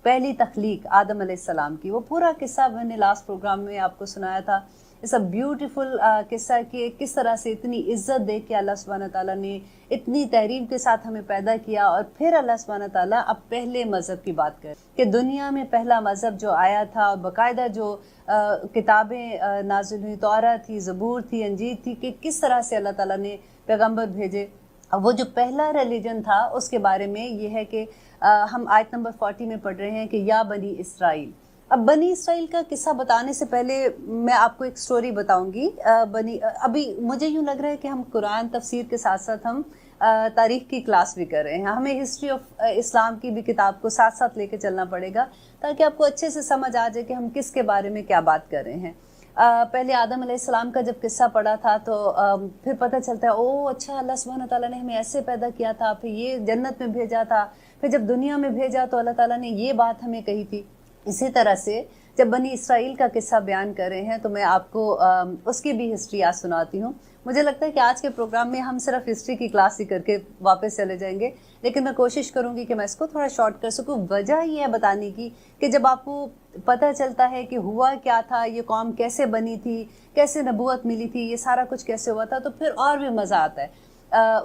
پہلی تخلیق آدم علیہ السلام کی، وہ پورا قصہ میں نے لاسٹ پروگرام میں آپ کو سنایا تھا. اٹس اے بیوٹیفل قصہ کہ کس طرح سے اتنی عزت دے کے اللہ سبحانہ تعالیٰ نے اتنی تحریم کے ساتھ ہمیں پیدا کیا. اور پھر اللہ سبحانہ تعالیٰ اب پہلے مذہب کی بات کرے کہ دنیا میں پہلا مذہب جو آیا تھا، اور باقاعدہ جو کتابیں نازل ہوئی، تورات تھی، زبور تھی، انجیل تھی، کہ کس طرح سے اللہ تعالیٰ نے پیغمبر بھیجے. وہ جو پہلا ریلیجن تھا اس کے بارے میں یہ ہے کہ ہم آیت نمبر 40 میں پڑھ رہے ہیں کہ یا بنی اسرائیل. اب بنی اسرائیل کا قصہ بتانے سے پہلے میں آپ کو ایک سٹوری بتاؤں گی. ابھی مجھے یوں لگ رہا ہے کہ ہم قرآن تفسیر کے ساتھ ساتھ ہم تاریخ کی کلاس بھی کر رہے ہیں. ہمیں ہسٹری آف اسلام کی بھی کتاب کو ساتھ ساتھ لے کے چلنا پڑے گا تاکہ آپ کو اچھے سے سمجھ آ جائے کہ ہم کس کے بارے میں کیا بات کر رہے ہیں. پہلے آدم علیہ السلام کا جب قصہ پڑھا تھا تو پھر پتہ چلتا ہے او اچھا اللہ سبحانہ تعالیٰ نے ہمیں ایسے پیدا کیا تھا، پھر یہ جنت میں بھیجا تھا، پھر جب دنیا میں بھیجا تو اللہ تعالیٰ نے یہ بات ہمیں کہی تھی. اسی طرح سے جب بنی اسرائیل کا قصہ بیان کر رہے ہیں تو میں آپ کو اس کی بھی ہسٹری آج سناتی ہوں. مجھے لگتا ہے کہ آج کے پروگرام میں ہم صرف ہسٹری کی کلاس ہی کر کے واپس چلے جائیں گے، لیکن میں کوشش کروں گی کہ میں اس کو تھوڑا شارٹ کر سکوں. وجہ یہ ہے بتانے کی کہ جب آپ کو پتہ چلتا ہے کہ ہوا کیا تھا، یہ قوم کیسے بنی تھی، کیسے نبوت ملی تھی، یہ سارا کچھ کیسے ہوا تھا، تو پھر اور بھی مزہ آتا ہے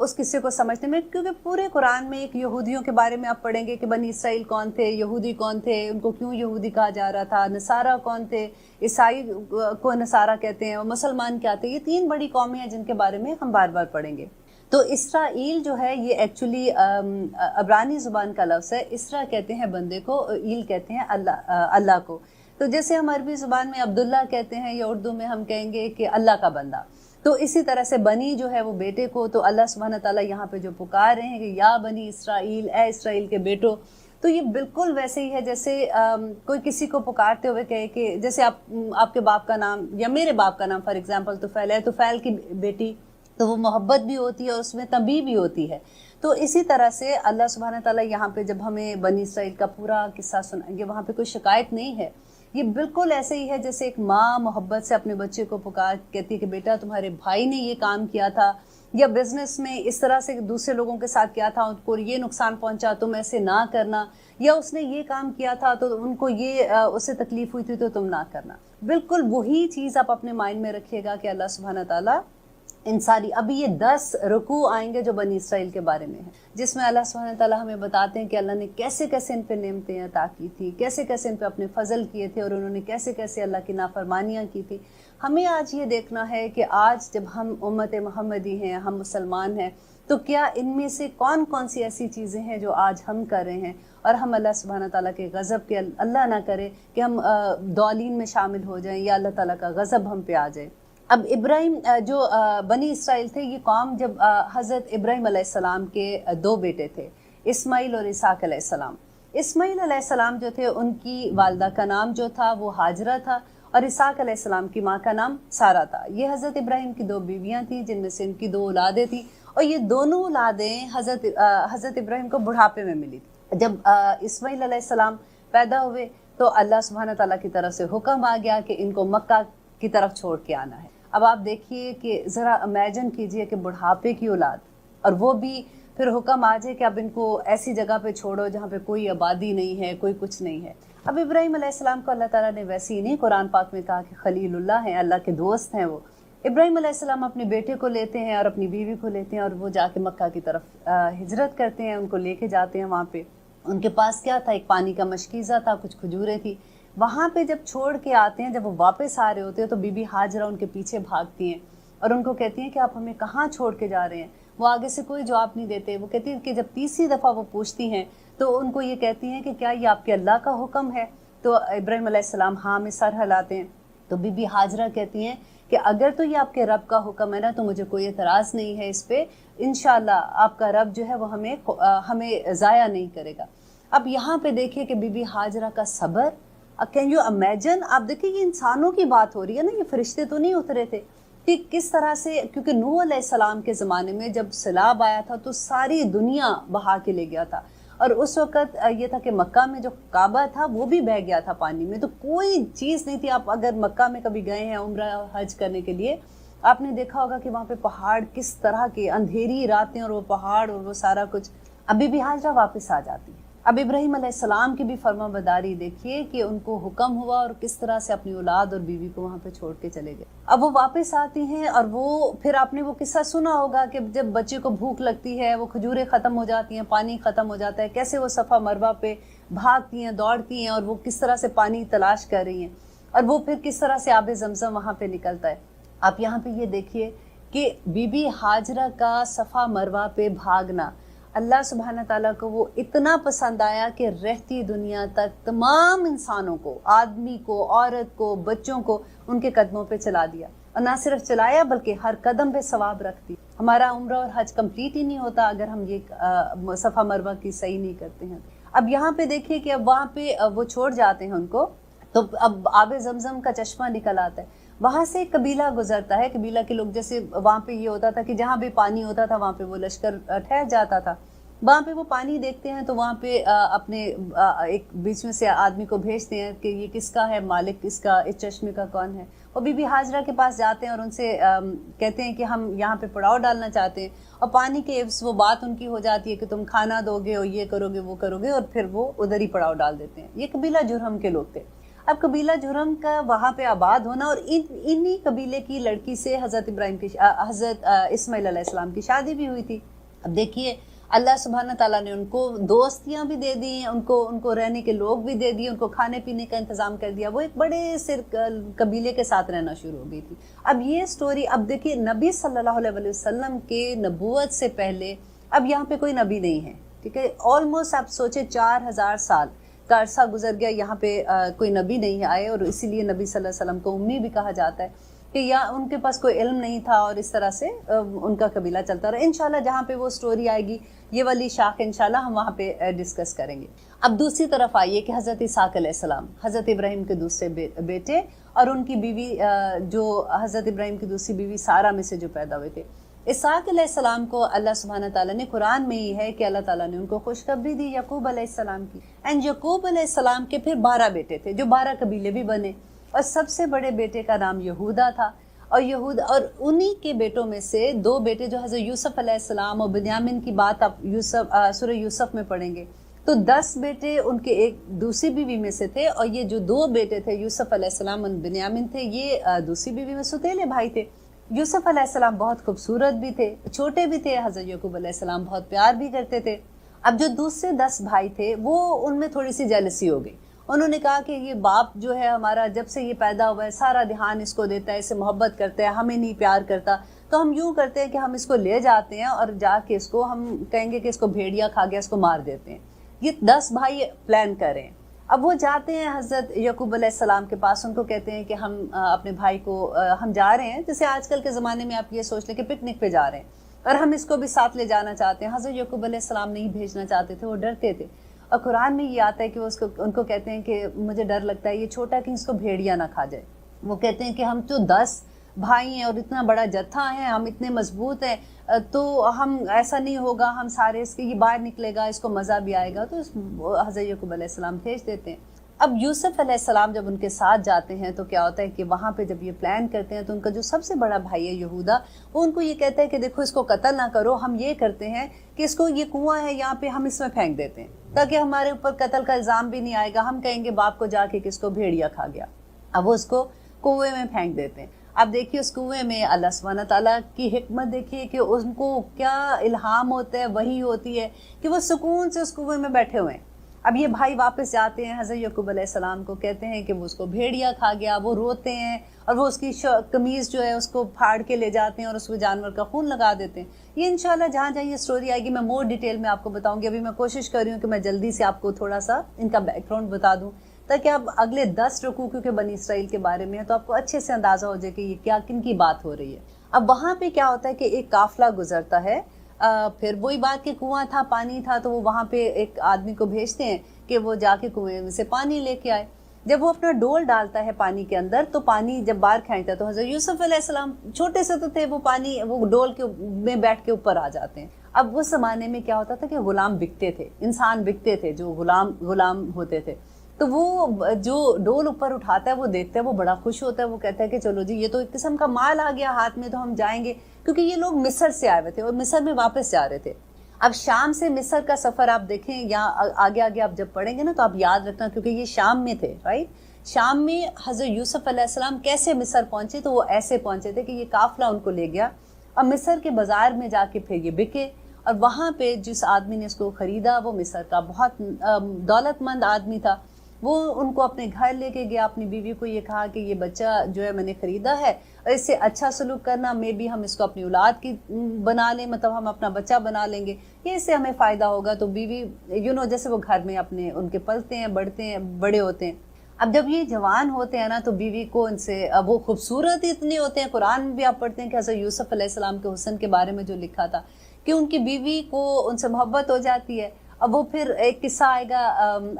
اس قصے کو سمجھنے میں. کیونکہ پورے قرآن میں ایک یہودیوں کے بارے میں آپ پڑھیں گے کہ بنی اسرائیل کون تھے، یہودی کون تھے، ان کو کیوں یہودی کہا جا رہا تھا، نصارہ کون تھے، عیسائی کو نصارہ کہتے ہیں، اور مسلمان کیا تھے. یہ 3 بڑی قومیں ہیں جن کے بارے میں ہم بار بار پڑھیں گے. تو اسرائیل جو ہے یہ ایکچولی عبرانی زبان کا لفظ ہے. اسرا کہتے ہیں بندے کو، ایل کہتے ہیں اللہ کو. تو جیسے ہم عربی زبان میں عبداللہ کہتے ہیں یا اردو میں ہم کہیں گے کہ اللہ کا بندہ، تو اسی طرح سے بنی جو ہے وہ بیٹے کو. تو اللہ سبحانہ تعالیٰ یہاں پہ جو پکار رہے ہیں کہ یا بنی اسرائیل، اے اسرائیل کے بیٹو، تو یہ بالکل ویسے ہی ہے جیسے کوئی کسی کو پکارتے ہوئے کہے کہ جیسے آپ کے باپ کا نام یا میرے باپ کا نام فار ایگزامپل طفیل ہے، طفیل کی بیٹی، تو وہ محبت بھی ہوتی ہے اور اس میں تنبیہ بھی ہوتی ہے. تو اسی طرح سے اللہ سبحانہ تعالیٰ یہاں پہ جب ہمیں بنی اسرائیل کا پورا قصہ سنائیں گے، وہاں پہ کوئی شکایت نہیں ہے. یہ بالکل ایسے ہی ہے جیسے ایک ماں محبت سے اپنے بچے کو پکار کہتی ہے کہ بیٹا تمہارے بھائی نے یہ کام کیا تھا، یا بزنس میں اس طرح سے دوسرے لوگوں کے ساتھ کیا تھا، ان کو یہ نقصان پہنچا، تم ایسے نہ کرنا، یا اس نے یہ کام کیا تھا تو ان کو یہ اس سے تکلیف ہوئی تھی تو تم نہ کرنا. بالکل وہی چیز آپ اپنے مائنڈ میں رکھیے گا کہ اللہ سبحانہ تعالیٰ ان ساری ابھی یہ 10 رکوع آئیں گے جو بنی اسرائیل کے بارے میں ہیں، جس میں اللہ سبحانہ تعالیٰ ہمیں بتاتے ہیں کہ اللہ نے کیسے کیسے ان پہ نعمتیں عطا کی تھی، کیسے کیسے ان پہ اپنے فضل کیے تھے، اور انہوں نے کیسے کیسے اللہ کی نافرمانیاں کی تھی. ہمیں آج یہ دیکھنا ہے کہ آج جب ہم امت محمدی ہیں، ہم مسلمان ہیں، تو کیا ان میں سے کون کون سی ایسی چیزیں ہیں جو آج ہم کر رہے ہیں، اور ہم اللہ سبحانہ تعالیٰ کے غضب کے اللہ نہ کرے کہ ہم ضالین میں شامل ہو جائیں یا اللہ تعالیٰ کا غضب ہم پہ آ جائے. اب ابراہیم جو بنی اسرائیل تھے، یہ قوم جب حضرت ابراہیم علیہ السلام کے 2 بیٹے تھے، اسماعیل اور اسحاق علیہ السلام. اسماعیل علیہ السلام جو تھے ان کی والدہ کا نام جو تھا وہ ہاجرہ تھا، اور اسحاق علیہ السلام کی ماں کا نام سارہ تھا. یہ حضرت ابراہیم کی 2 بیویاں تھیں جن میں سے ان کی 2 اولادیں تھیں، اور یہ دونوں اولادیں حضرت ابراہیم کو بڑھاپے میں ملی تھی. جب اسماعیل علیہ السلام پیدا ہوئے تو اللہ سبحانہ تعالیٰ کی طرف سے حکم آ گیا کہ ان کو مکہ کی طرف چھوڑ کے آنا ہے. اب آپ دیکھیے کہ ذرا امیجن کیجئے کہ بڑھاپے کی اولاد، اور وہ بھی پھر حکم آ جائے کہ اب ان کو ایسی جگہ پہ چھوڑو جہاں پہ کوئی آبادی نہیں ہے، کوئی کچھ نہیں ہے. اب ابراہیم علیہ السلام کو اللہ تعالیٰ نے ویسے ہی نہیں قرآن پاک میں کہا کہ خلیل اللہ ہیں، اللہ کے دوست ہیں. وہ ابراہیم علیہ السلام اپنے بیٹے کو لیتے ہیں اور اپنی بیوی کو لیتے ہیں، اور وہ جا کے مکہ کی طرف ہجرت کرتے ہیں، ان کو لے کے جاتے ہیں. وہاں پہ ان کے پاس کیا تھا؟ ایک پانی کا مشکیزہ تھا، کچھ کھجوریں تھی. وہاں پہ جب چھوڑ کے آتے ہیں، جب وہ واپس آ رہے ہوتے ہیں تو بی بی ہاجرہ ان کے پیچھے بھاگتی ہیں اور ان کو کہتی ہیں کہ آپ ہمیں کہاں چھوڑ کے جا رہے ہیں. وہ آگے سے کوئی جواب نہیں دیتے. وہ کہتی ہیں کہ جب 3ری دفعہ وہ پوچھتی ہیں تو ان کو یہ کہتی ہیں کہ کیا یہ آپ کے اللہ کا حکم ہے؟ تو ابراہیم علیہ السلام ہاں میں سر ہلاتے ہیں. تو بی بی ہاجرہ کہتی ہیں کہ اگر تو یہ آپ کے رب کا حکم ہے نا تو مجھے کوئی اعتراض نہیں ہے اس پہ، انشاءاللہ آپ کا رب جو ہے وہ ہمیں ضائع نہیں کرے گا. اب یہاں پہ دیکھیے کہ بی بی ہاجرہ کا صبر. Can you imagine? آپ دیکھیں یہ انسانوں کی بات ہو رہی ہے نا، یہ فرشتے تو نہیں اترے تھے. کہ کس طرح سے، کیونکہ نوح علیہ السلام کے زمانے میں جب سیلاب آیا تھا تو ساری دنیا بہا کے لے گیا تھا، اور اس وقت یہ تھا کہ مکہ میں جو کعبہ تھا وہ بھی بہہ گیا تھا پانی میں. تو کوئی چیز نہیں تھی. آپ اگر مکہ میں کبھی گئے ہیں عمرہ حج کرنے کے لیے، آپ نے دیکھا ہوگا کہ وہاں پہ پہاڑ کس طرح کے، اندھیری راتیں اور وہ پہاڑ اور وہ سارا کچھ. ابھی بھی ہاجرہ واپس آ جاتی ہے اب ابراہیم علیہ السلام کی بھی فرما برداری دیکھیے کہ ان کو حکم ہوا اور کس طرح سے اپنی اولاد اور بیوی کو وہاں پہ چھوڑ کے چلے گئے. اب وہ واپس آتی ہیں اور وہ پھر آپ نے وہ قصہ سنا ہوگا کہ جب بچے کو بھوک لگتی ہے، وہ کھجوریں ختم ہو جاتی ہیں، پانی ختم ہو جاتا ہے، کیسے وہ صفا مروہ پہ بھاگتی ہیں، دوڑتی ہیں اور وہ کس طرح سے پانی تلاش کر رہی ہیں، اور وہ پھر کس طرح سے آب زمزم وہاں پہ نکلتا ہے. آپ یہاں پہ یہ دیکھیے کہ بی بی ہاجرہ کا صفا مروہ پہ بھاگنا اللہ سبحانہ تعالیٰ کو وہ اتنا پسند آیا کہ رہتی دنیا تک تمام انسانوں کو، آدمی کو، عورت کو، بچوں کو ان کے قدموں پہ چلا دیا، اور نہ صرف چلایا بلکہ ہر قدم پہ ثواب رکھتی. ہمارا عمرہ اور حج کمپلیٹ ہی نہیں ہوتا اگر ہم یہ صفا مروہ کی صحیح نہیں کرتے ہیں. اب یہاں پہ دیکھیے کہ اب وہاں پہ وہ چھوڑ جاتے ہیں ان کو، تو اب آب زمزم کا چشمہ نکل آتا ہے. وہاں سے ایک قبیلہ گزرتا ہے، قبیلہ کے لوگ، جیسے وہاں پہ یہ ہوتا تھا کہ جہاں بھی پانی ہوتا تھا وہاں پہ وہ لشکر ٹھہر جاتا تھا. وہاں پہ وہ پانی دیکھتے ہیں تو وہاں پہ اپنے ایک بیچ میں سے آدمی کو بھیجتے ہیں کہ یہ کس کا ہے، مالک کس کا، اس چشمے کا کون ہے. وہ بی بی ہاجرہ کے پاس جاتے ہیں اور ان سے کہتے ہیں کہ ہم یہاں پہ پڑاؤ ڈالنا چاہتے ہیں، اور پانی کے عوض وہ بات ان کی ہو جاتی ہے کہ تم کھانا دو گے اور یہ کرو گے وہ کرو گے، اور پھر وہ ادھر ہی پڑاؤ ڈال دیتے ہیں. یہ قبیلہ جرہم کے لوگ تھے. اب قبیلہ جرہم کا وہاں پہ آباد ہونا، اور انہی قبیلے کی لڑکی سے حضرت اسماعیل علیہ السلام کی شادی بھی ہوئی تھی. اب دیکھیے اللہ سبحانہ تعالیٰ نے ان کو دوستیاں بھی دے دی، ان کو رہنے کے لوگ بھی دے دیے، ان کو کھانے پینے کا انتظام کر دیا. وہ ایک بڑے سے قبیلے کے ساتھ رہنا شروع ہو گئی تھی. اب یہ سٹوری، اب دیکھیے نبی صلی اللہ علیہ وسلم کے نبوت سے پہلے اب یہاں پہ کوئی نبی نہیں ہے، ٹھیک ہے. آلموسٹ آپ سوچے 4000 سال کا عرصہ گزر گیا، یہاں پہ کوئی نبی نہیں آئے، اور اسی لیے نبی صلی اللہ علیہ وسلم کو امی بھی کہا جاتا ہے کہ یا ان کے پاس کوئی علم نہیں تھا، اور اس طرح سے ان کا قبیلہ چلتا رہا. انشاءاللہ جہاں پہ وہ سٹوری آئے گی، یہ والی شاخ انشاءاللہ ہم وہاں پہ ڈسکس کریں گے. اب دوسری طرف آئیے کہ حضرت اسحاق علیہ السلام، حضرت ابراہیم کے دوسرے بیٹے، اور ان کی بیوی جو حضرت ابراہیم کی دوسری بیوی سارہ میں سے جو پیدا ہوئے تھے. اسحاق علیہ السلام کو اللہ سبحانہ تعالیٰ نے قرآن میں ہی ہے کہ اللہ تعالیٰ نے ان کو خوشخبری دی یعقوب علیہ السلام کی. اینڈ یعقوب علیہ السلام کے پھر 12 بیٹے تھے جو 12 قبیلے بھی بنے، اور سب سے بڑے بیٹے کا نام یہودا تھا. اور انہی کے بیٹوں میں سے 2 بیٹے جو حضرت یوسف علیہ السلام اور بنیامین کی بات آپ سورہ یوسف میں پڑھیں گے تو 10 بیٹے ان کے ایک دوسری بیوی میں سے تھے، اور یہ جو 2 بیٹے تھے یوسف علیہ السلام اور بنیامین تھے، یہ دوسری بیوی میں سوتیلے بھائی تھے. یوسف علیہ السلام بہت خوبصورت بھی تھے، چھوٹے بھی تھے. حضرت یعقوب علیہ السلام بہت پیار بھی کرتے تھے. اب جو دوسرے 10 بھائی تھے وہ ان میں تھوڑی سی جیلسی ہو گئی. انہوں نے کہا کہ یہ باپ جو ہے ہمارا جب سے یہ پیدا ہوا ہے سارا دھیان اس کو دیتا ہے، اسے محبت کرتا ہے، ہمیں نہیں پیار کرتا، تو ہم یوں کرتے ہیں کہ ہم اس کو لے جاتے ہیں اور جا کے اس کو ہم کہیں گے کہ اس کو بھیڑیا کھا گیا، اس کو مار دیتے ہیں. یہ 10 بھائی پلان کریں. اب وہ جاتے ہیں حضرت یعقوب علیہ السلام کے پاس، ان کو کہتے ہیں کہ ہم اپنے بھائی کو ہم جا رہے ہیں، جیسے آج کل کے زمانے میں آپ یہ سوچ لیں کہ پکنک پہ جا رہے ہیں اور ہم اس کو بھی ساتھ لے جانا چاہتے ہیں. حضرت یعقوب علیہ السلام نہیں بھیجنا چاہتے تھے، وہ ڈرتے تھے. اور قرآن میں یہ آتا ہے کہ ان کو کہتے ہیں کہ مجھے ڈر لگتا ہے یہ چھوٹا کہ اس کو بھیڑیا نہ کھا جائے. وہ کہتے ہیں کہ ہم تو 10 بھائی ہیں اور اتنا بڑا جتھا ہے، ہم اتنے مضبوط ہیں، تو ہم ایسا نہیں ہوگا، ہم سارے اس کے یہ باہر نکلے گا، اس کو مزہ بھی آئے گا. تو حضرت یعقوب علیہ السلام بھیج دیتے ہیں. اب یوسف علیہ السلام جب ان کے ساتھ جاتے ہیں تو کیا ہوتا ہے کہ وہاں پہ جب یہ پلان کرتے ہیں تو ان کا جو سب سے بڑا بھائی ہے یہودا، وہ ان کو یہ کہتا ہے کہ دیکھو اس کو قتل نہ کرو، ہم یہ کرتے ہیں کہ اس کو، یہ کنواں ہے یہاں پہ، ہم اس میں پھینک دیتے ہیں تاکہ ہمارے اوپر قتل کا الزام بھی نہیں آئے گا، ہم کہیں گے باپ کو جا کے کہ اس کو بھیڑیا کھا گیا. اب وہ اس کو کنویں میں پھینک دیتے ہیں. اب دیکھیے اس کنویں میں اللہ سبحانہ تعالیٰ کی حکمت دیکھیے کہ ان کو کیا الہام ہوتا ہے، وحی ہوتی ہے کہ وہ سکون سے اس کنویں میں بیٹھے ہوئے ہیں. اب یہ بھائی واپس جاتے ہیں حضرت یعقوب علیہ السلام کو کہتے ہیں کہ وہ اس کو بھیڑیا کھا گیا. وہ روتے ہیں اور وہ اس کی قمیض جو ہے اس کو پھاڑ کے لے جاتے ہیں اور اس کو جانور کا خون لگا دیتے ہیں. یہ انشاءاللہ جہاں جہاں یہ سٹوری آئے گی میں مور ڈیٹیل میں آپ کو بتاؤں گی. ابھی میں کوشش کر رہی ہوں کہ میں جلدی سے آپ کو تھوڑا سا ان کا بیک گراؤنڈ بتا دوں تاکہ آپ اگلے 10 رکوع کیونکہ بنی اسرائیل کے بارے میں ہے تو آپ کو اچھے سے اندازہ ہو جائے کہ یہ کیا کن کی بات ہو رہی ہے. اب وہاں پہ کیا ہوتا ہے کہ ایک قافلہ گزرتا ہے، پھر وہی بات کہ کنواں تھا، پانی تھا، تو وہ وہاں پہ ایک آدمی کو بھیجتے ہیں کہ وہ جا کے کنویں میں سے پانی لے کے آئے. جب وہ اپنا ڈول ڈالتا ہے پانی کے اندر تو پانی جب باہر کھینچتا ہے تو حضرت یوسف علیہ السلام چھوٹے سے تو تھے، وہ پانی وہ ڈول کے میں بیٹھ کے اوپر آ جاتے ہیں. اب اس زمانے میں کیا ہوتا تھا کہ غلام بکتے تھے، انسان بکتے تھے جو غلام ہوتے تھے. تو وہ جو ڈول اوپر اٹھاتا ہے وہ دیکھتا ہے، وہ بڑا خوش ہوتا ہے، وہ کہتا ہے کہ چلو جی یہ تو ایک قسم کا مال آ گیا ہاتھ میں، تو ہم جائیں گے، کیونکہ یہ لوگ مصر سے آئے ہوئے تھے اور مصر میں واپس جا رہے تھے. اب شام سے مصر کا سفر آپ دیکھیں یا آگے آگے آپ جب پڑھیں گے نا تو آپ یاد رکھنا، کیونکہ یہ شام میں تھے، رائٹ؟ شام میں حضرت یوسف علیہ السلام کیسے مصر پہنچے؟ تو وہ ایسے پہنچے تھے کہ یہ قافلہ ان کو لے گیا اور مصر کے بازار میں جا کے پھر یہ بکے، اور وہاں پہ جس آدمی نے اس کو خریدا وہ مصر کا بہت دولت مند آدمی تھا، وہ ان کو اپنے گھر لے کے گیا، اپنی بیوی کو یہ کہا کہ یہ بچہ جو ہے میں نے خریدا ہے اور اس سے اچھا سلوک کرنا، میں بھی ہم اس کو اپنی اولاد کی بنا لیں، مطلب ہم اپنا بچہ بنا لیں گے، یہ اس سے ہمیں فائدہ ہوگا۔ تو بیوی جیسے وہ گھر میں اپنے ان کے پلتے ہیں، بڑھتے ہیں، بڑے ہوتے ہیں۔ اب جب یہ جوان ہوتے ہیں نا تو بیوی کو ان سے وہ خوبصورت اتنے ہوتے ہیں، قرآن میں بھی آپ پڑھتے ہیں کہ حضرت یوسف علیہ السلام کے حسن کے بارے میں جو لکھا تھا کہ ان کی بیوی کو ان سے محبت ہو جاتی ہے۔ اب وہ پھر ایک قصہ آئے گا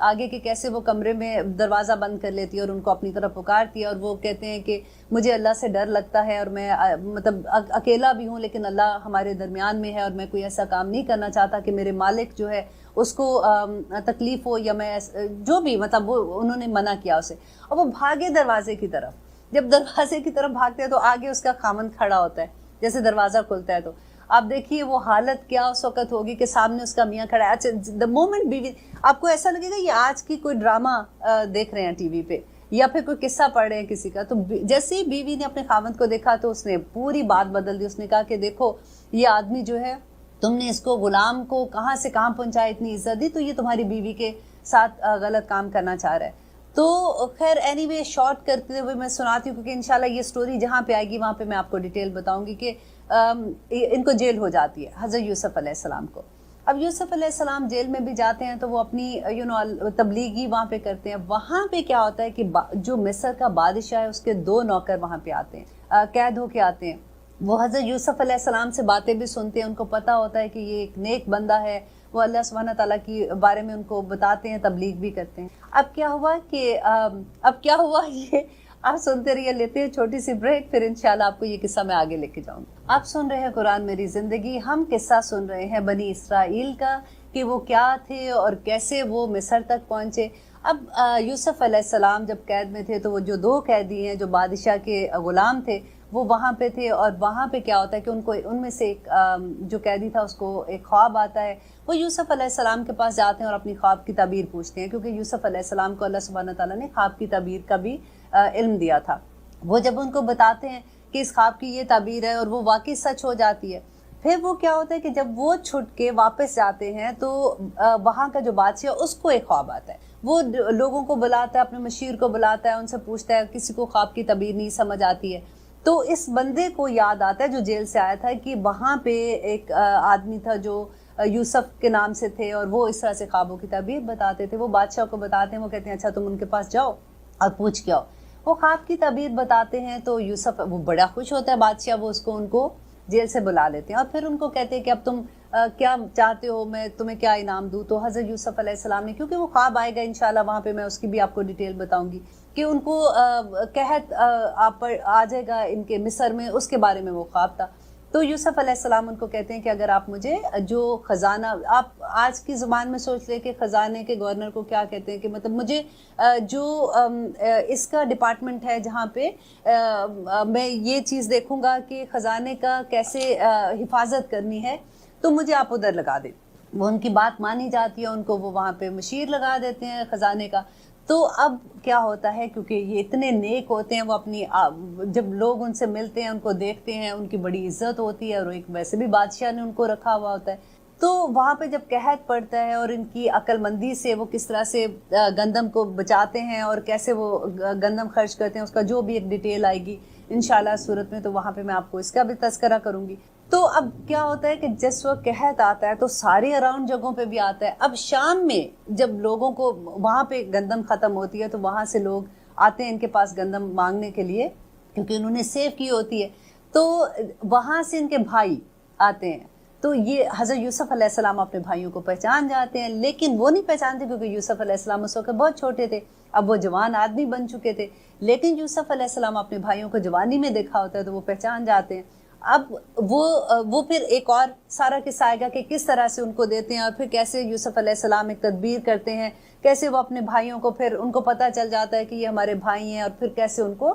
آگے کہ کیسے وہ کمرے میں دروازہ بند کر لیتی ہے اور ان کو اپنی طرف پکارتی ہے، اور وہ کہتے ہیں کہ مجھے اللہ سے ڈر لگتا ہے اور میں مطلب اکیلا بھی ہوں لیکن اللہ ہمارے درمیان میں ہے، اور میں کوئی ایسا کام نہیں کرنا چاہتا کہ میرے مالک جو ہے اس کو تکلیف ہو، یا میں جو بھی مطلب وہ انہوں نے منع کیا اسے، اور وہ بھاگے دروازے کی طرف۔ جب دروازے کی طرف بھاگتے ہیں تو آگے اس کا خامند کھڑا ہوتا ہے، جیسے دروازہ کھلتا ہے تو آپ دیکھیے وہ حالت کیا اس وقت ہوگی کہ سامنے اس کا میاں کھڑا ہے۔ اچھا دا مومنٹ بیوی، آپ کو ایسا لگے گا یہ آج کی کوئی ڈرامہ دیکھ رہے ہیں ٹی وی پہ یا پھر کوئی قصہ پڑھ رہے ہیں کسی کا۔ تو جیسے ہی بیوی نے اپنے خامند کو دیکھا تو اس نے پوری بات بدل دی، اس نے کہا کہ دیکھو یہ آدمی جو ہے تم نے اس کو غلام کو کہاں سے کہاں پہنچایا، اتنی عزت دی، تو یہ تمہاری بیوی کے ساتھ غلط کام کرنا چاہ رہا ہے۔ تو خیر اینی وے شارٹ کرتے ہوئے میں سناتی ہوں، کیونکہ انشاءاللہ یہ سٹوری جہاں پہ آئے گی وہاں پہ میں آپ کو ڈیٹیل بتاؤں گی کہ ان کو جیل ہو جاتی ہے حضرت یوسف علیہ السلام کو۔ اب یوسف علیہ السلام جیل میں بھی جاتے ہیں تو وہ اپنی تبلیغی وہاں پہ کرتے ہیں۔ وہاں پہ کیا ہوتا ہے کہ جو مصر کا بادشاہ ہے اس کے 2 نوکر وہاں پہ آتے ہیں، قید ہو کے آتے ہیں۔ وہ حضرت یوسف علیہ السلام سے باتیں بھی سنتے ہیں، ان کو پتہ ہوتا ہے کہ یہ ایک نیک بندہ ہے، وہ اللہ سبحانہ تعالیٰ کی بارے میں ان کو بتاتے ہیں، تبلیغ بھی کرتے ہیں۔ اب کیا ہوا یہ آپ سنتے رہیے، لیتے ہیں چھوٹی سی بریک، پھر انشاءاللہ آپ کو یہ قصہ میں آگے لے کے جاؤں گی۔ آپ سن رہے ہیں قرآن میری زندگی، ہم قصہ سن رہے ہیں بنی اسرائیل کا کہ وہ کیا تھے اور کیسے وہ مصر تک پہنچے۔ اب یوسف علیہ السلام جب قید میں تھے تو وہ جو 2 قیدی ہیں جو بادشاہ کے غلام تھے وہ وہاں پہ تھے، اور وہاں پہ کیا ہوتا ہے کہ ان میں سے ایک جو قیدی تھا اس کو ایک خواب آتا ہے، وہ یوسف علیہ السلام کے پاس جاتے ہیں اور اپنی خواب کی تعبیر پوچھتے ہیں، کیونکہ یوسف علیہ السلام کو اللہ سبحانہ تعالیٰ نے خواب کی تعبیر کا بھی علم دیا تھا۔ وہ جب ان کو بتاتے ہیں کہ اس خواب کی یہ تعبیر ہے اور وہ واقعی سچ ہو جاتی ہے، پھر وہ کیا ہوتا ہے کہ جب وہ چھٹ کے واپس جاتے ہیں تو وہاں کا جو بادشاہ اس کو ایک خواب آتا ہے، وہ لوگوں کو بلاتا ہے، اپنے مشیر کو بلاتا ہے، ان سے پوچھتا ہے، کسی کو خواب کی تعبیر نہیں سمجھ آتی ہے، تو اس بندے کو یاد آتا ہے جو جیل سے آیا تھا کہ وہاں پہ ایک آدمی تھا جو یوسف کے نام سے تھے اور وہ اس طرح سے خوابوں کی تعبیر بتاتے تھے۔ وہ بادشاہ کو بتاتے ہیں، وہ کہتے ہیں اچھا تم ان کے پاس جاؤ اور پوچھ کے آؤ۔ وہ خواب کی تعبیر بتاتے ہیں تو یوسف وہ بڑا خوش ہوتا ہے بادشاہ، وہ ان کو جیل سے بلا لیتے ہیں اور پھر ان کو کہتے ہیں کہ اب تم کیا چاہتے ہو، میں تمہیں کیا انعام دوں۔ تو حضرت یوسف علیہ السلام نے، کیونکہ وہ خواب آئے گا انشاءاللہ وہاں پہ میں اس کی بھی آپ کو ڈیٹیل بتاؤں گی کہ ان کو قحط آ جائے گا ان کے مصر میں، اس کے بارے میں وہ خواب تھا۔ تو یوسف علیہ السلام ان کو کہتے ہیں کہ اگر آپ مجھے جو خزانہ، آپ آج کی زبان میں سوچ لیں کہ خزانے کے گورنر کو کیا کہتے ہیں، کہ مطلب مجھے جو اس کا ڈپارٹمنٹ ہے جہاں پہ میں یہ چیز دیکھوں گا کہ خزانے کا کیسے حفاظت کرنی ہے، تو مجھے آپ ادھر لگا دیں۔ وہ ان کی بات مانی جاتی ہے، ان کو وہ وہاں پہ مشیر لگا دیتے ہیں خزانے کا۔ تو اب کیا ہوتا ہے، کیونکہ یہ اتنے نیک ہوتے ہیں، وہ اپنی جب لوگ ان سے ملتے ہیں، ان کو دیکھتے ہیں، ان کی بڑی عزت ہوتی ہے، اور ایک ویسے بھی بادشاہ نے ان کو رکھا ہوا ہوتا ہے۔ تو وہاں پہ جب قحط پڑتا ہے اور ان کی عقل مندی سے وہ کس طرح سے گندم کو بچاتے ہیں اور کیسے وہ گندم خرچ کرتے ہیں، اس کا جو بھی ایک ڈیٹیل آئے گی انشاءاللہ صورت میں، تو وہاں پہ میں آپ کو اس کا بھی تذکرہ کروں گی۔ تو اب کیا ہوتا ہے کہ جس وقت قحط آتا ہے تو سارے اراؤنڈ جگہوں پہ بھی آتا ہے۔ اب شام میں جب لوگوں کو وہاں پہ گندم ختم ہوتی ہے تو وہاں سے لوگ آتے ہیں ان کے پاس گندم مانگنے کے لیے، کیونکہ انہوں نے سیو کی ہوتی ہے۔ تو وہاں سے ان کے بھائی آتے ہیں، تو یہ حضرت یوسف علیہ السلام اپنے بھائیوں کو پہچان جاتے ہیں، لیکن وہ نہیں پہچانتے کیونکہ یوسف علیہ السلام اس وقت بہت چھوٹے تھے، اب وہ جوان آدمی بن چکے تھے، لیکن یوسف علیہ السلام اپنے بھائیوں کو جوانی میں دیکھا ہوتا ہے تو وہ پہچان جاتے ہیں۔ اب وہ پھر ایک اور سارا قصہ آئے گا کہ کس طرح سے ان کو دیتے ہیں اور پھر کیسے یوسف علیہ السلام ایک تدبیر کرتے ہیں، کیسے وہ اپنے بھائیوں کو، پھر ان کو پتہ چل جاتا ہے کہ یہ ہمارے بھائی ہیں، اور پھر کیسے ان کو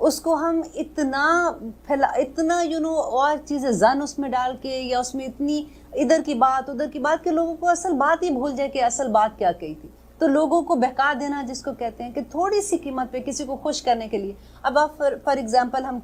اس کو ہم اتنا اور چیزیں زن اس میں ڈال کے یا اس میں اتنی ادھر کی بات ادھر کی بات کہ لوگوں کو اصل بات ہی بھول جائے کہ اصل بات کیا کہی تھی. تو لوگوں کو بہکا دینا جس کو کہتے ہیں کہ تھوڑی سی قیمت پہ کسی کو خوش کرنے کے لیے. اب آپ فار ایگزامپل ہم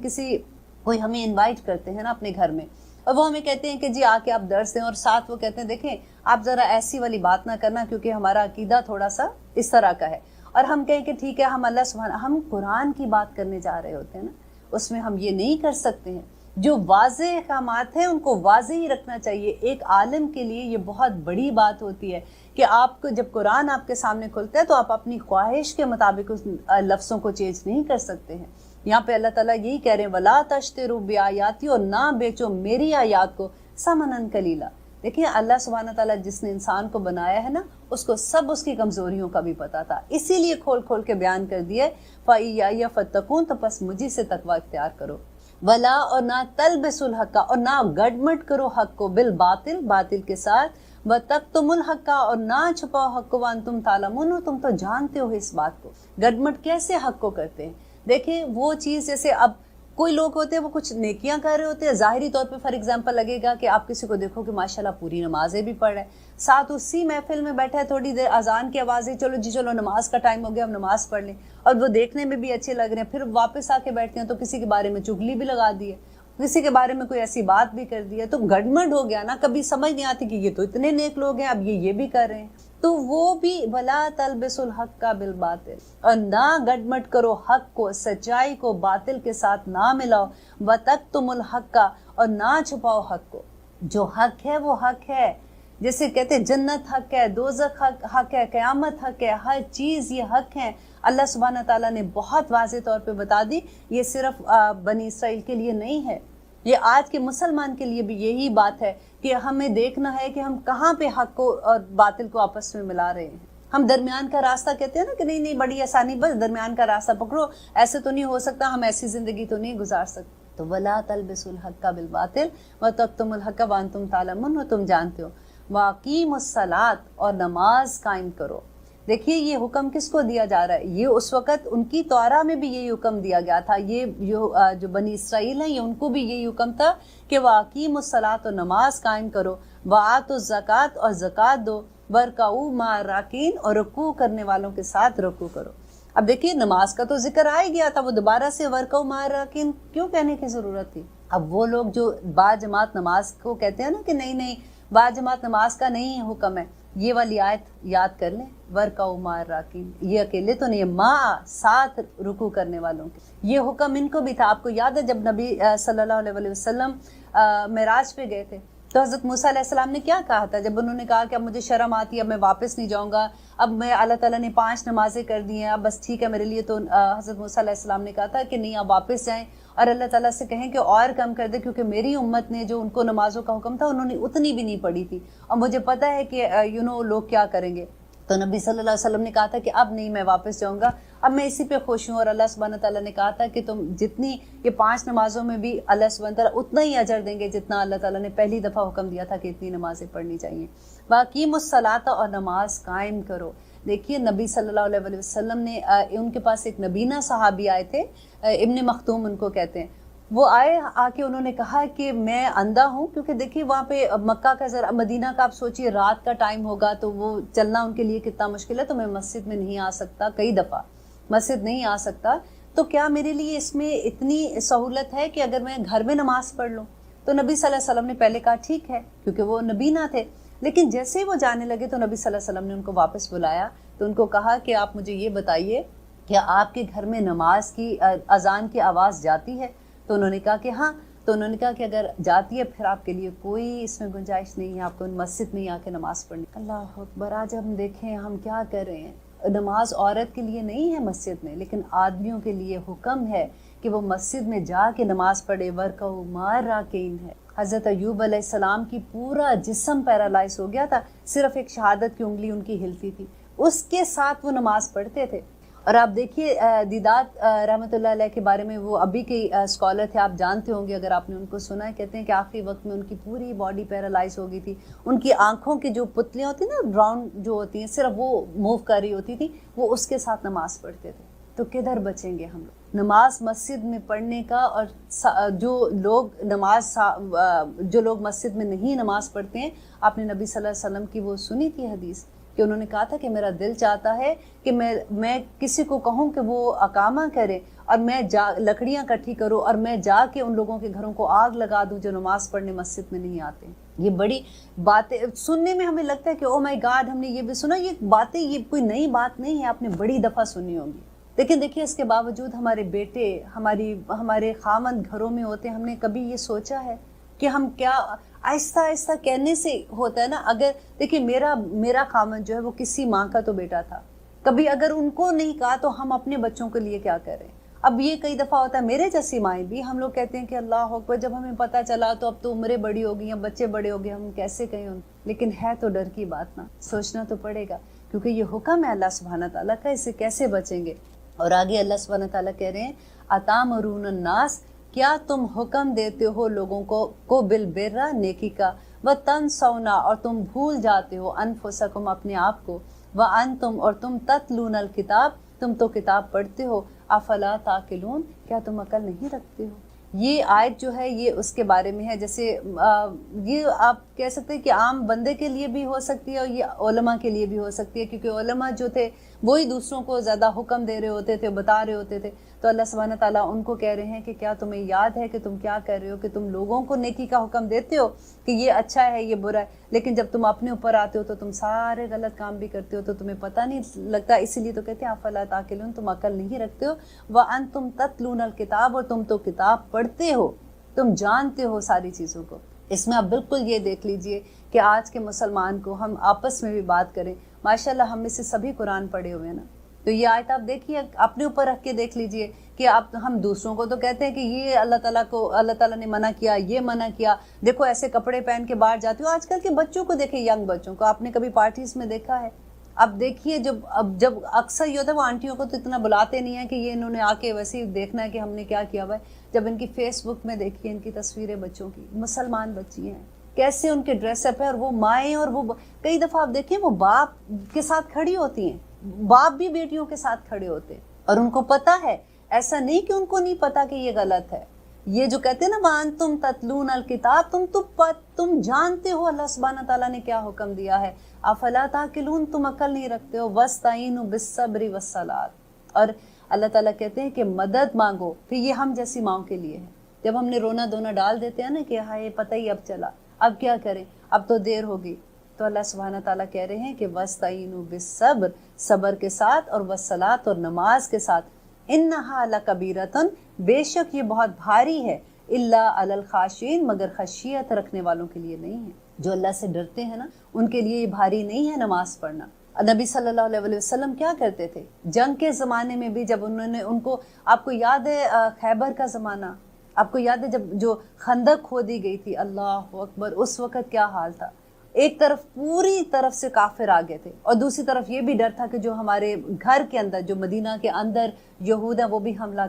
کوئی ہمیں انوائٹ کرتے ہیں نا اپنے گھر میں, اور وہ ہمیں کہتے ہیں کہ جی آ کے آپ درس دیں, اور ساتھ وہ کہتے ہیں دیکھیں آپ ذرا ایسی والی بات نہ کرنا کیونکہ ہمارا عقیدہ تھوڑا سا اس طرح کا ہے, اور ہم کہیں کہ ٹھیک ہے ہم اللہ سبحانہ ہم قرآن کی بات کرنے جا رہے ہوتے ہیں نا, اس میں ہم یہ نہیں کر سکتے ہیں. جو واضح احکامات ہیں ان کو واضح ہی رکھنا چاہیے. ایک عالم کے لیے یہ بہت بڑی بات ہوتی ہے کہ آپ کو جب قرآن آپ کے سامنے کھلتا ہے تو آپ اپنی خواہش کے مطابق اس لفظوں کو چینج نہیں کر سکتے ہیں. یہاں پہ اللہ تعالیٰ یہی کہہ رہے ہیں وَلَا تَشْتَرُوا بِآيَاتِي, اور نہ بیچو میری آیات کو ثمنًا قلیلا. دیکھیں اللہ سبحانہ تعالیٰ جس نے انسان کو بنایا ہے نا, اس کو سب اس کی کمزوریوں کا بھی پتا تھا, اسی لیے کھول کھول کے بیان کر دیا فَإِيَّايَ فَاتَّقُونِ, تو پس مجھے سے تقوی اختیار کرو. ولا, اور نہ تلبسوا الحق, اور نہ گڈمٹ کرو حق کو, بالباطل, باطل کے ساتھ, وتکتموا الحق, اور نہ چھپاؤ حق کو, وانتم تعلمون, تم تو جانتے ہو اس بات کو. گڈمٹ کیسے حق کو کرتے ہیں؟ دیکھیں وہ چیز جیسے اب کوئی لوگ ہوتے ہیں وہ کچھ نیکیاں کر رہے ہوتے ہیں, ظاہری طور پہ فار ایگزامپل لگے گا کہ آپ کسی کو دیکھو کہ ماشاءاللہ پوری نمازیں بھی پڑھ رہے ہیں, ساتھ اسی محفل میں بیٹھا ہے, تھوڑی دیر اذان کی آوازیں, چلو جی چلو نماز کا ٹائم ہو گیا ہم نماز پڑھ لیں, اور وہ دیکھنے میں بھی اچھے لگ رہے ہیں, پھر واپس آ کے بیٹھتے ہیں تو کسی کے بارے میں چگلی بھی لگا دی ہے, کسی کے بارے میں کوئی ایسی بات بھی کر دی ہے, تو گڑمڑ ہو گیا نا. کبھی سمجھ نہیں آتی کہ یہ تو اتنے نیک لوگ ہیں, اب یہ بھی کر رہے ہیں. تو وہ بھی ولا تلبسوا الحق بالباطل, اور نہ گڈمٹ کرو حق کو, سچائی کو باطل کے ساتھ نہ ملاؤ, وتکتموا الحق, اور نہ چھپاؤ حق کو. جو حق ہے وہ حق ہے, جیسے کہتے ہیں جنت حق ہے, دوزخ حق ہے, قیامت حق ہے, ہر چیز یہ حق ہے. اللہ سبحانہ تعالیٰ نے بہت واضح طور پہ بتا دی. یہ صرف بنی اسرائیل کے لیے نہیں ہے, یہ آج کے مسلمان کے لیے بھی یہی بات ہے کہ ہمیں دیکھنا ہے کہ ہم کہاں پہ حق کو اور باطل کو آپس میں ملا رہے ہیں. ہم درمیان کا راستہ کہتے ہیں نا کہ نہیں بڑی آسانی, بس درمیان کا راستہ پکڑو, ایسے تو نہیں ہو سکتا, ہم ایسی زندگی تو نہیں گزار سکتے. تو ولا تلبسوا الحق بالباطل وتکتموا الحق وانتم تعلمون, اور تم جانتے ہو. واقیموا الصلاۃ, اور نماز قائم کرو. دیکھیے یہ حکم کس کو دیا جا رہا ہے؟ یہ اس وقت ان کی توراہ میں بھی یہی حکم دیا گیا تھا. یہ جو بنی اسرائیل ہیں یہ ان کو بھی یہی حکم تھا کہ واقیموا الصلاۃ, اور نماز قائم کرو, وآتوا الزکوٰۃ, اور زکوٰۃ دو, وارکعوا مع الراکعین, اور رکوع کرنے والوں کے ساتھ رکوع کرو. اب دیکھیے نماز کا تو ذکر آ ہی گیا تھا, وہ دوبارہ سے وارکعوا مع الراکعین کیوں کہنے کی ضرورت تھی؟ اب وہ لوگ جو با جماعت نماز کو کہتے ہیں نا کہ نہیں با جماعت نماز کا نہیں حکم ہے, یہ والی آیت یاد کر لیں, وارکعوا مع الراکعین, یہ اکیلے تو نہیں, مع ساتھ رکوع کرنے والوں کے. یہ حکم ان کو بھی تھا. آپ کو یاد ہے جب نبی صلی اللہ علیہ وسلم معراج پہ گئے تھے تو حضرت موسیٰ علیہ السلام نے کیا کہا تھا؟ جب انہوں نے کہا کہ اب مجھے شرم آتی ہے, اب میں واپس نہیں جاؤں گا, اب میں اللہ تعالیٰ نے 5 نمازیں کر دی ہیں, اب بس ٹھیک ہے میرے لیے, تو حضرت موسیٰ علیہ السلام نے کہا تھا کہ نہیں آپ واپس جائیں اور اللہ تعالیٰ سے کہیں کہ اور کم کر دے, کیونکہ میری امت نے جو ان کو نمازوں کا حکم تھا انہوں نے اتنی بھی نہیں پڑھی تھی, اور مجھے پتہ ہے کہ لوگ کیا کریں گے. تو نبی صلی اللہ علیہ وسلم نے کہا تھا کہ اب نہیں میں واپس جاؤں گا, اب میں اسی پہ خوش ہوں. اور اللہ سبحانہ تعالیٰ نے کہا تھا کہ تم جتنی یہ 5 نمازوں میں بھی اللہ سبحانہ تعالیٰ اتنا ہی اجر دیں گے جتنا اللہ تعالیٰ نے پہلی دفعہ حکم دیا تھا کہ اتنی نمازیں پڑھنی چاہیے. واقیموا الصلاۃ, اور نماز قائم کرو. دیکھیے نبی صلی اللہ علیہ وسلم نے ان کے پاس ایک نبینہ صحابی آئے تھے, ابن مختوم ان کو کہتے ہیں. وہ آئے, آ کے انہوں نے کہا کہ میں اندھا ہوں, کیونکہ دیکھیے وہاں پہ مکہ کا ذرا مدینہ کا آپ سوچیے رات کا ٹائم ہوگا تو وہ چلنا ان کے لیے کتنا مشکل ہے, تو میں مسجد میں نہیں آ سکتا, کئی دفعہ مسجد نہیں آ سکتا, تو کیا میرے لیے اس میں اتنی سہولت ہے کہ اگر میں گھر میں نماز پڑھ لوں؟ تو نبی صلی اللہ علیہ وسلم نے پہلے کہا ٹھیک ہے, کیونکہ وہ نبینہ تھے. لیکن جیسے ہی وہ جانے لگے تو نبی صلی اللہ علیہ وسلم نے ان کو واپس بلایا, تو ان کو کہا کہ آپ مجھے یہ بتائیے کہ آپ کے گھر میں نماز کی اذان کی آواز جاتی ہے؟ تو انہوں نے کہا کہ ہاں. تو انہوں نے کہا کہ اگر جاتی ہے پھر آپ کے لیے کوئی اس میں گنجائش نہیں ہے, آپ کو مسجد میں آ کے نماز پڑھنی. اللہ اکبر. آج ہم دیکھیں ہم کیا کر رہے ہیں, نماز عورت کے لیے نہیں ہے مسجد میں, لیکن آدمیوں کے لیے حکم ہے کہ وہ مسجد میں جا کے نماز پڑھے. وارکعوا مع الراکعین ہے. حضرت ایوب علیہ السلام کی پورا جسم پیرالائز ہو گیا تھا, صرف ایک شہادت کی انگلی ان کی ہلتی تھی, اس کے ساتھ وہ نماز پڑھتے تھے. اور آپ دیکھیے دیدات رحمۃ اللہ علیہ کے بارے میں, وہ ابھی کے اسکالر تھے, آپ جانتے ہوں گے اگر آپ نے ان کو سنا ہے. کہتے ہیں کہ آخری وقت میں ان کی پوری باڈی پیرالائز ہو گئی تھی, ان کی آنکھوں کی جو پتلیاں ہوتی ہیں نا راؤنڈ جو ہوتی ہیں, صرف وہ موو کر رہی ہوتی تھی, وہ اس کے ساتھ نماز پڑھتے تھے. تو کدھر بچیں گے ہم لوگ؟ نماز مسجد میں پڑھنے کا، اور جو لوگ مسجد میں نہیں نماز پڑھتے ہیں، آپ نے نبی صلی اللہ علیہ وسلم کی وہ سنی تھی حدیث کہ انہوں نے کہا تھا کہ میرا دل چاہتا ہے کہ میں کسی کو کہوں کہ وہ اقامہ کرے، اور میں لکڑیاں اکٹھی کروں اور میں جا کے ان لوگوں کے گھروں کو آگ لگا دوں جو نماز پڑھنے مسجد میں نہیں آتے۔ یہ بڑی باتیں سننے میں ہمیں لگتا ہے کہ او مائی گاڈ ہم نے یہ بھی سنا، یہ باتیں یہ کوئی نئی بات نہیں ہے، آپ نے بڑی دفعہ سنی ہوں گی۔ لیکن دیکھیے اس کے باوجود ہمارے بیٹے ہمارے خامند گھروں میں ہوتے ہیں، ہم نے کبھی یہ سوچا ہے کہ ہم کیا آہستہ آہستہ کہنے سے ہوتا ہے نا؟ اگر دیکھیے میرا خامند جو ہے وہ کسی ماں کا تو بیٹا تھا، کبھی اگر ان کو نہیں کہا تو ہم اپنے بچوں کے لیے کیا کریں؟ اب یہ کئی دفعہ ہوتا ہے، میرے جیسی مائیں بھی، ہم لوگ کہتے ہیں کہ اللہ اکبر، جب ہمیں پتہ چلا تو اب تو عمریں بڑی ہو گئی ہیں، بچے بڑے ہو گئے، ہم کیسے کہیں ان، لیکن ہے تو ڈر کی بات نا، سوچنا تو پڑے گا کیونکہ یہ حکم ہے اللہ سبحانہ تعالیٰ کا، اسے کیسے بچیں گے؟ اور آگے اللہ سبحانہ تعالیٰ کہہ رہے ہیں اتامرون الناس، کیا تم حکم دیتے ہو لوگوں کو بالبر، نیکی کا، وتنسون، اور تم بھول جاتے ہو، انفسکم، اپنے آپ کو، وانتم، اور تم تتلون الکتاب، تم تو کتاب پڑھتے ہو، افلا تعقلون، کیا تم عقل نہیں رکھتے ہو؟ یہ آیت جو ہے یہ اس کے بارے میں ہے، جیسے یہ آپ کہہ سکتے ہیں کہ عام بندے کے لیے بھی ہو سکتی ہے اور یہ علماء کے لیے بھی ہو سکتی ہے، کیونکہ علماء جو تھے وہی دوسروں کو زیادہ حکم دے رہے ہوتے تھے، بتا رہے ہوتے تھے، تو اللہ سبحانہ تعالیٰ ان کو کہہ رہے ہیں کہ کیا تمہیں یاد ہے کہ تم کیا کر رہے ہو، کہ تم لوگوں کو نیکی کا حکم دیتے ہو کہ یہ اچھا ہے یہ برا ہے، لیکن جب تم اپنے اوپر آتے ہو تو تم سارے غلط کام بھی کرتے ہو، تو تمہیں پتہ نہیں لگتا، اسی لیے تو کہتے ہیں افلا تعقلون، تم عقل نہیں رکھتے ہو، وانتم تتلون الکتاب، اور تم تو کتاب پڑھتے ہو، تم جانتے ہو ساری چیزوں کو۔ اس میں آپ بالکل یہ دیکھ لیجئے کہ آج کے مسلمان کو ہم آپس میں بھی بات کریں، ماشاءاللہ ہم میں سے سبھی قرآن پڑھے ہوئے ہیں نا، تو یہ آیت آپ دیکھیے، اپنے اوپر رکھ کے دیکھ لیجئے کہ ہم دوسروں کو تو کہتے ہیں کہ یہ اللہ تعالیٰ نے منع کیا، یہ منع کیا، دیکھو ایسے کپڑے پہن کے باہر جاتے ہو، آج کل کے بچوں کو دیکھیں، ینگ بچوں کو، آپ نے کبھی پارٹیز میں دیکھا ہے؟ اب دیکھیے جب اکثر یہ ہوتا ہے وہ آنٹیوں کو تو اتنا بلاتے نہیں ہیں کہ یہ انہوں نے آ کے ویسے ہی دیکھنا ہے کہ ہم نے کیا کیا ہوا ہے، جب ان کی فیس بک میں دیکھیے ان کی تصویریں بچوں کی، مسلمان بچی ہیں، کیسے ان کے ڈریس اپ ہے، اور وہ مائیں، اور وہ کئی دفعہ آپ دیکھیں وہ باپ کے ساتھ کھڑی ہوتی ہیں، باپ بھی بیٹیوں کے ساتھ کھڑے ہوتے ہیں، اور ان کو پتہ ہے، ایسا نہیں کہ ان کو نہیں پتا کہ یہ غلط ہے۔ یہ جو کہتے ہیں نا وانتم تتلون الکتاب، تم جانتے ہو اللہ سبحانہ تعالیٰ نے کیا حکم دیا ہے، افلا تعقلون، تم عقل نہیں رکھتے ہو، واستعینوا بالصبر والصلاۃ، اور اللہ تعالیٰ کہتے ہیں کہ مدد مانگو، پھر یہ ہم جیسی ماؤں کے لیے ہے، جب ہم نے رونا دھونا ڈال دیتے ہیں نا کہ ہائے پتہ ہی اب چلا، اب کیا کریں، اب تو دیر ہوگی، تو اللہ سبحانہ تعالیٰ کہہ رہے ہیں کہ واستعینوا بالصبر، صبر کے ساتھ، اور والصلاۃ، اور نماز کے ساتھ، انہا لکبیرۃ، بے شک یہ بہت بھاری ہے، الا علی الخاشعین، مگر خشیت رکھنے والوں کے لیے نہیں ہے، جو اللہ سے ڈرتے ہیں نا ان کے لیے یہ بھاری نہیں ہے نماز پڑھنا۔ نبی صلی اللہ علیہ وسلم کیا کرتے تھے جنگ کے زمانے میں بھی، جب انہوں نے ان کو، آپ کو یاد ہے خیبر کا زمانہ، آپ کو یاد ہے جب جو خندق کھودی گئی تھی، اللہ اکبر، اس وقت کیا حال تھا، ایک طرف پوری طرف سے کافر آگے تھے، اور دوسری طرف یہ بھی ڈر تھا کہ جو ہمارے گھر کے اندر، جو مدینہ کے اندر یہود ہیں وہ بھی حملہ